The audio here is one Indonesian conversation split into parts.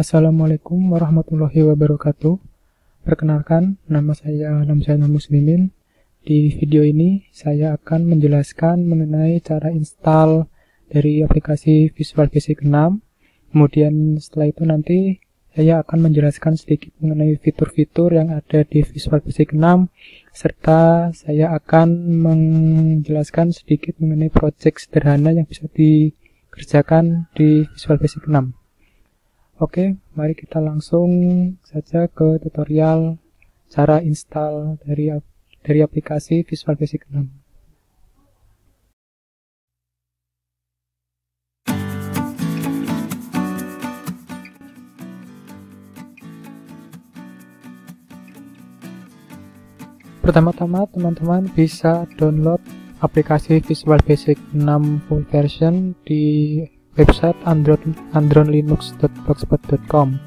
Assalamualaikum warahmatullahi wabarakatuh. Perkenalkan, nama saya Zainul Muslimin. Di video ini, saya akan menjelaskan mengenai cara install dari aplikasi Visual Basic 6. Kemudian setelah itu nanti, saya akan menjelaskan sedikit mengenai fitur-fitur yang ada di Visual Basic 6, serta saya akan menjelaskan sedikit mengenai project sederhana yang bisa dikerjakan di Visual Basic 6. Oke, mari kita langsung saja ke tutorial cara install dari aplikasi Visual Basic 6. Pertama-tama teman-teman bisa download aplikasi Visual Basic 6 full version di website androidlinux.blogspot.com.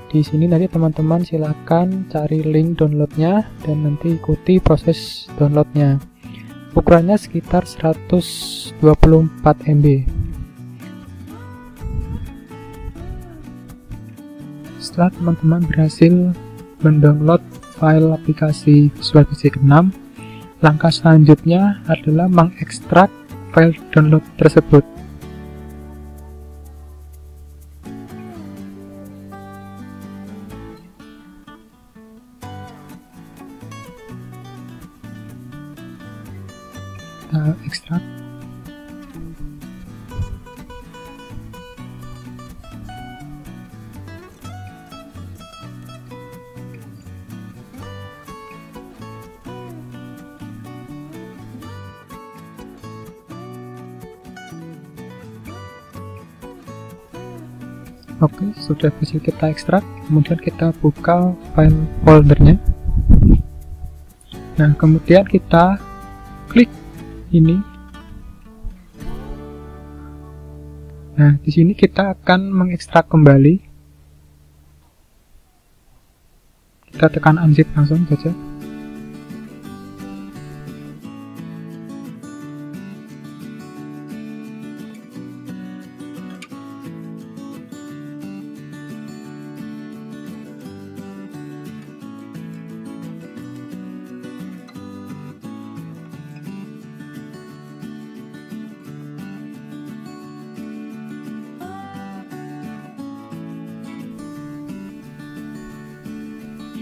Di sini nanti teman-teman silakan cari link downloadnya dan nanti ikuti proses downloadnya. Ukurannya sekitar 124 MB. Setelah teman-teman berhasil mendownload file aplikasi Visual Basic 6, langkah selanjutnya adalah mengekstrak file download tersebut. Ekstrak. Oke, sudah berhasil kita ekstrak. Kemudian kita buka file foldernya. Nah, kemudian kita klik ini. Nah, di sini kita akan mengekstrak kembali. Kita tekan unzip langsung saja.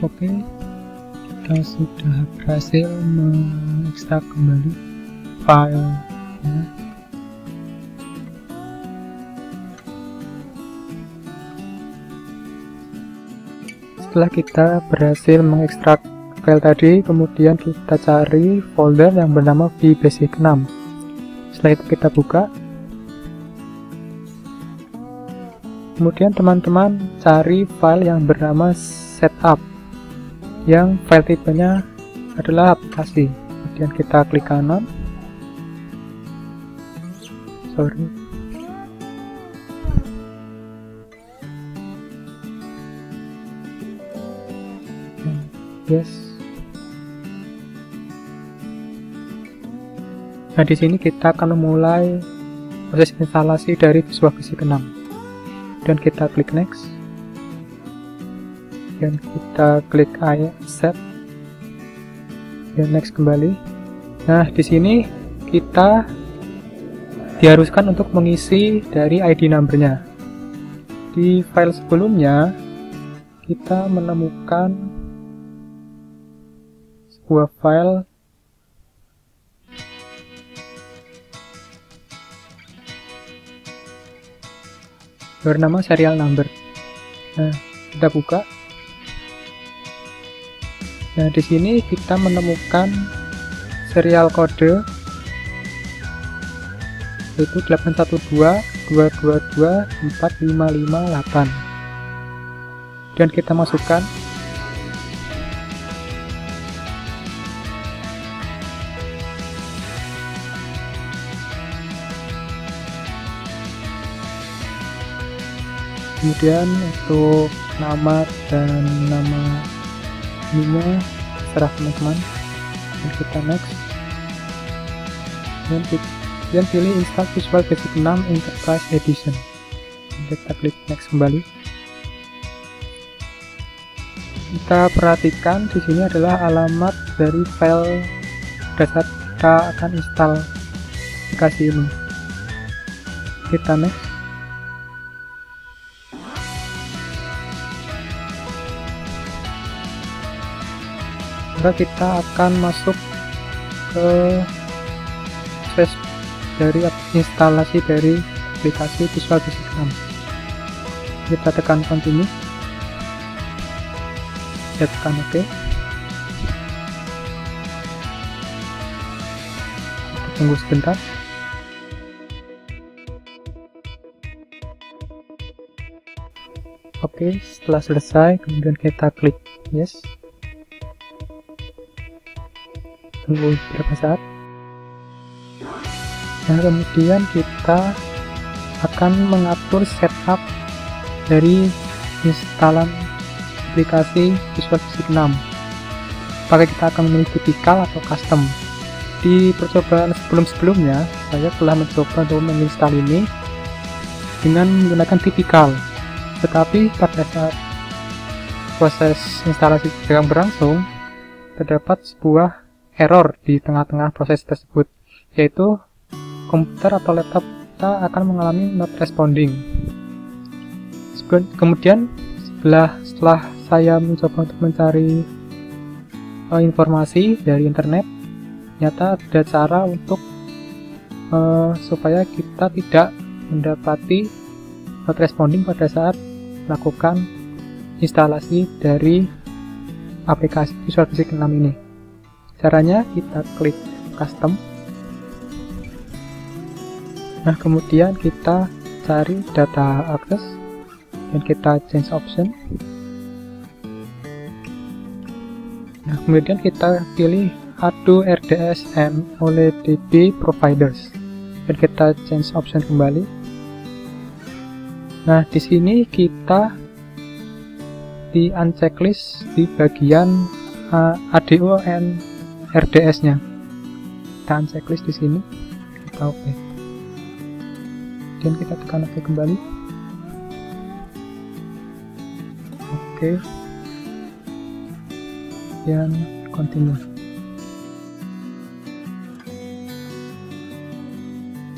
Oke, kita sudah berhasil mengekstrak kembali filenya. Setelah kita berhasil mengekstrak file tadi, kemudian kita cari folder yang bernama VBasic 6. Setelah itu kita buka. Kemudian teman-teman cari file yang bernama setup, yang file tipenya adalah aplikasi. Kemudian kita klik kanan. Yes. Nah, di sini kita akan memulai proses instalasi dari Visual Basic 6. Dan kita klik next. Dan kita klik accept dan next kembali. Nah, di sini kita diharuskan untuk mengisi dari ID number-nya. Di file sebelumnya kita menemukan sebuah file bernama serial number. Nah, kita buka. Nah, di sini kita menemukan serial kode yaitu 812.222.4558. Dan kita masukkan. Kemudian untuk nama dan nama ininya serah teman-teman. Dan kita next. Dan pilih install Visual Basic 6 Enterprise Edition. Dan kita klik next kembali. Kita perhatikan di sini adalah alamat dari file pada saat kita akan install aplikasi ini. Kita next. Maka kita akan masuk ke proses dari instalasi dari aplikasi Visual Basic 6. Kita tekan continue, kita tekan OK. Kita tunggu sebentar. Oke, setelah selesai kemudian kita klik yes. Tunggu beberapa saat. Nah, kemudian kita akan mengatur setup dari instalan aplikasi Visual Basic 6. Apakah kita akan memilih tipikal atau custom? Di percobaan sebelum-sebelumnya saya telah mencoba untuk menginstal ini dengan menggunakan tipikal, tetapi pada saat proses instalasi sedang berlangsung terdapat sebuah error di tengah-tengah proses tersebut, yaitu komputer atau laptop kita akan mengalami not responding. Kemudian setelah saya mencoba untuk mencari informasi dari internet, ternyata ada cara untuk supaya kita tidak mendapati not responding pada saat melakukan instalasi dari aplikasi Visual Basic 6 ini. Caranya kita klik custom. Nah, kemudian kita cari data access dan kita change option. Nah, kemudian kita pilih Ado RDS and OLEDB providers dan kita change option kembali. Nah, di sini kita di unchecklist di bagian ADO and RDS-nya. Kita unchecklist di sini. Kita OK. Dan kita tekan OK kembali. OK. Dan continue.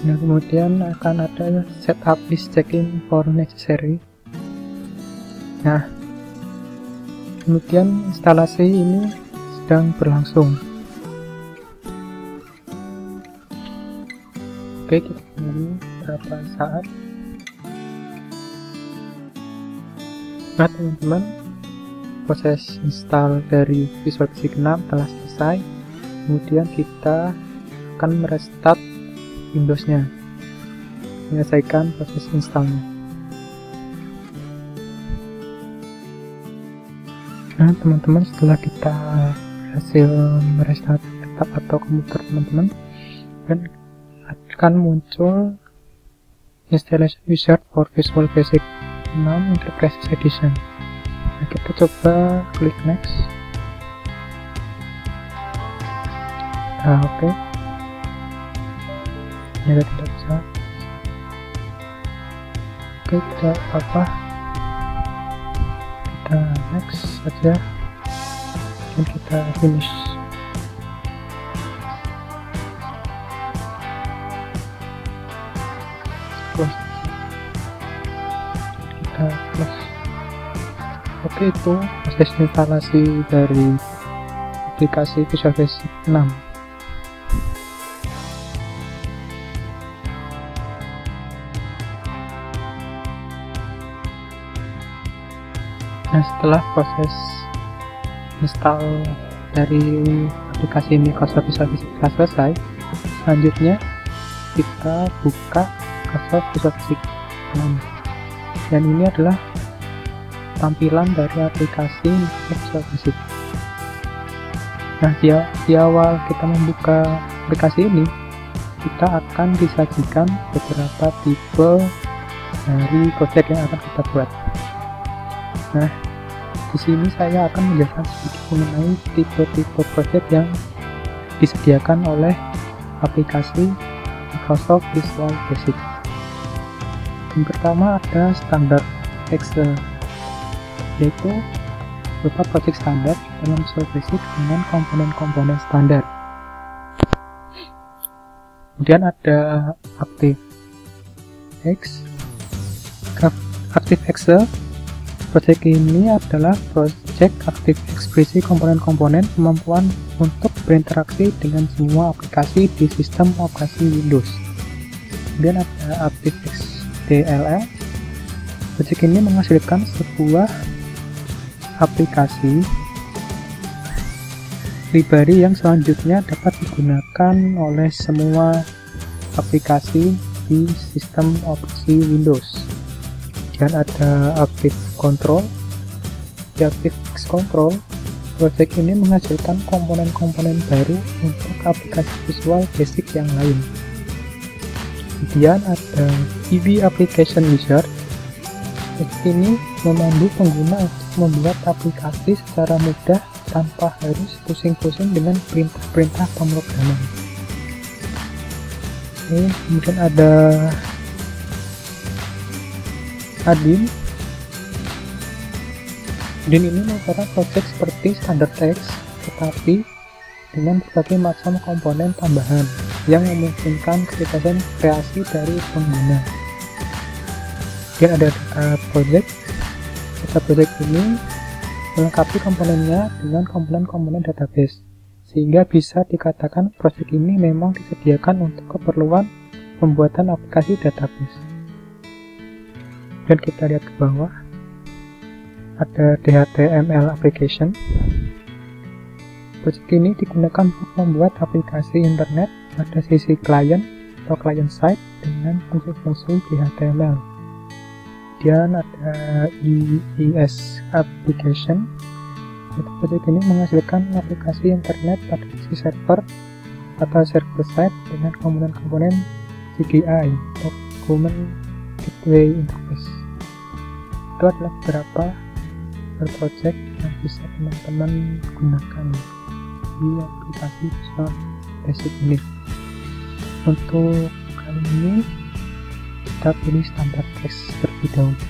Nah, kemudian akan ada setup is checking for necessary. Nah, kemudian instalasi ini sedang berlangsung. Oke, kita tunggu beberapa saat. Nah, teman-teman, proses install dari Visual Basic 6 telah selesai. Kemudian kita akan merestart Windows-nya, menyelesaikan proses installnya. Nah, teman-teman, setelah kita berhasil merestart laptop atau komputer teman-teman, dan akan muncul installation wizard for Visual Basic 6 Enterprise Edition. Nah, kita coba klik next. Nah, oke. Ternyata tidak bisa. Oke, tidak apa-apa. Kita next saja dan kita finish. Kita close. Oke, itu proses instalasi dari aplikasi Visual Basic 6. Nah, setelah proses install dari aplikasi Microsoft Visual Basic selesai, selanjutnya kita buka Microsoft Visual Basic 6. Dan ini adalah tampilan dari aplikasi Microsoft Visual Basic. Nah, di awal kita membuka aplikasi ini, kita akan disajikan beberapa tipe dari project yang akan kita buat. Nah, di sini saya akan menjelaskan sedikit mengenai tipe-tipe project yang disediakan oleh aplikasi Microsoft Visual Basic. Yang pertama ada standar Excel, yaitu berupa project standar dalam Visual Basic dengan komponen-komponen standar. Kemudian ada ActiveX. ActiveX project ini adalah project ActiveX berisi komponen-komponen kemampuan untuk berinteraksi dengan semua aplikasi di sistem operasi Windows. Kemudian ada ActiveX DLL. Project ini menghasilkan sebuah aplikasi library yang selanjutnya dapat digunakan oleh semua aplikasi di sistem operasi Windows. Dan ada Active Control. Di ActiveX Control, project ini menghasilkan komponen-komponen baru untuk aplikasi Visual Basic yang lain. Kemudian ada EV Application Wizard. Project ini memandu pengguna untuk membuat aplikasi secara mudah tanpa harus pusing-pusing dengan perintah-perintah pemrograman. Kemudian ada Adin. Adin ini merupakan project seperti StandardX, tetapi dengan berbagai macam komponen tambahan yang memungkinkan kebebasan kreasi dari pengguna. Kemudian ada data project. Data project ini melengkapi komponennya dengan komponen-komponen database, sehingga bisa dikatakan project ini memang disediakan untuk keperluan pembuatan aplikasi database. Dan kita lihat ke bawah, ada DHTML application. Project ini digunakan untuk membuat aplikasi internet pada sisi klien atau client side dengan fungsi-fungsi HTML. Kemudian ada EES application. Project ini menghasilkan aplikasi internet pada sisi server atau server side dengan komponen-komponen CGI atau Common Gateway Interface. Itu adalah beberapa project yang bisa teman-teman gunakan di aplikasi Visual Basic ini. Untuk kali ini kita pilih StandardX terlebih dahulu.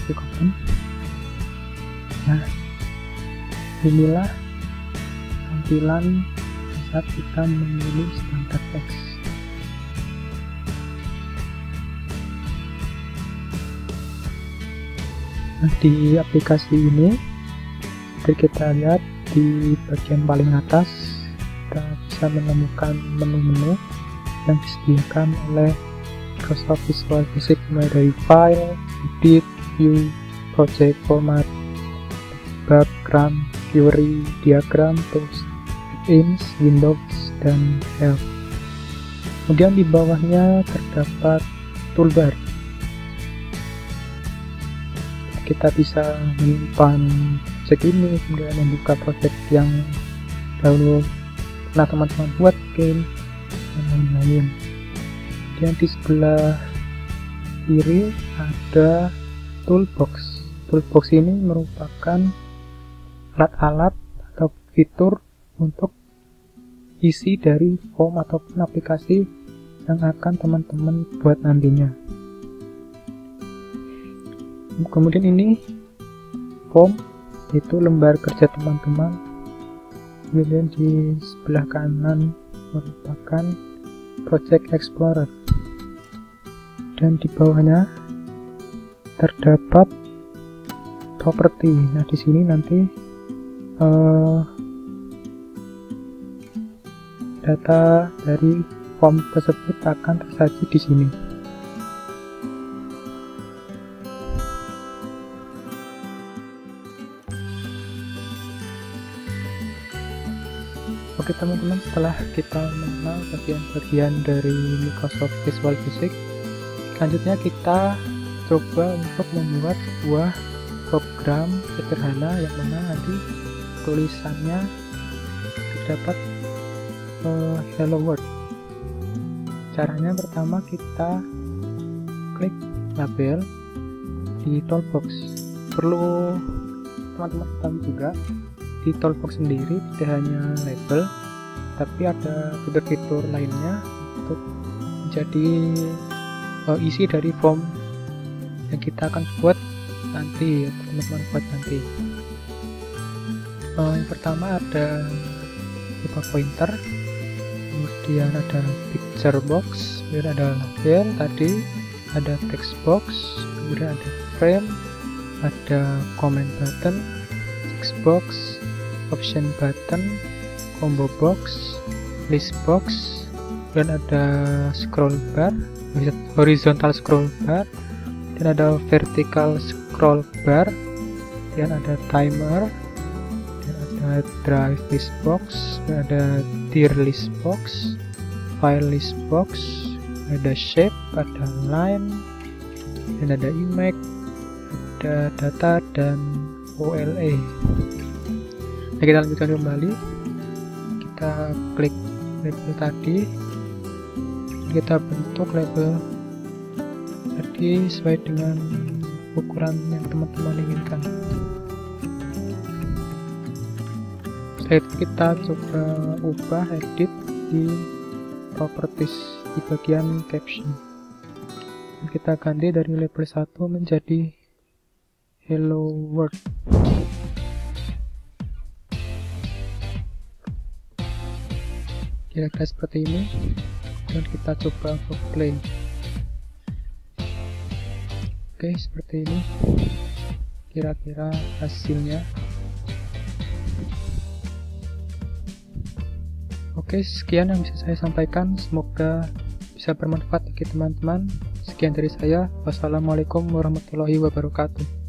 Klik open. Nah, inilah tampilan saat kita memilih StandardX. Nah, di aplikasi ini seperti kita lihat di bagian paling atas kita bisa menemukan menu-menu yang disediakan oleh Microsoft Visual Basic, mulai dari File, Edit, View, Project, Format, Background, Query, Diagram, Tools, Ins, Windows, dan Help. Kemudian di bawahnya terdapat toolbar. Kita bisa menyimpan project ini, kemudian membuka project yang dahulu pernah teman-teman buat, game, dan lain-lain. Dan di sebelah kiri ada toolbox. Toolbox ini merupakan alat-alat atau fitur untuk isi dari form ataupun aplikasi yang akan teman-teman buat nantinya. Kemudian ini form, itu lembar kerja teman-teman. Kemudian di sebelah kanan merupakan Project Explorer, dan di bawahnya terdapat properti. Nah, di sini nanti data dari form tersebut akan tersaji di sini. Oke teman-teman, setelah kita mengenal bagian-bagian dari Microsoft Visual Basic, selanjutnya kita coba untuk membuat sebuah program sederhana yang mana nanti tulisannya terdapat Hello World. Caranya pertama kita klik label di toolbox. Perlu teman-teman ketahui juga, di toolbox sendiri tidak hanya label, tapi ada fitur-fitur lainnya untuk menjadi isi dari form yang kita akan buat nanti, teman-teman buat nanti. Yang pertama ada berupa pointer, kemudian ada picture box, kemudian ada label tadi, ada text box, kemudian ada frame, ada comment button, text box, option button, combo box, list box, dan ada scroll bar, horizontal scroll bar, dan ada vertical scroll bar, dan ada timer, dan ada drive list box, dan ada tier list box, file list box, ada shape, ada line, dan ada image, ada data, dan OLE. Nah, kita lanjutkan kembali, kita klik label tadi, kita bentuk label tadi sesuai dengan ukuran yang teman-teman inginkan. Setelah itu kita coba ubah, edit di properties di bagian caption. Dan kita ganti dari label 1 menjadi hello world. Kira-kira seperti ini, dan kita coba play. Oke, seperti ini kira-kira hasilnya. Oke, sekian yang bisa saya sampaikan, semoga bisa bermanfaat bagi teman-teman. Sekian dari saya, wassalamualaikum warahmatullahi wabarakatuh.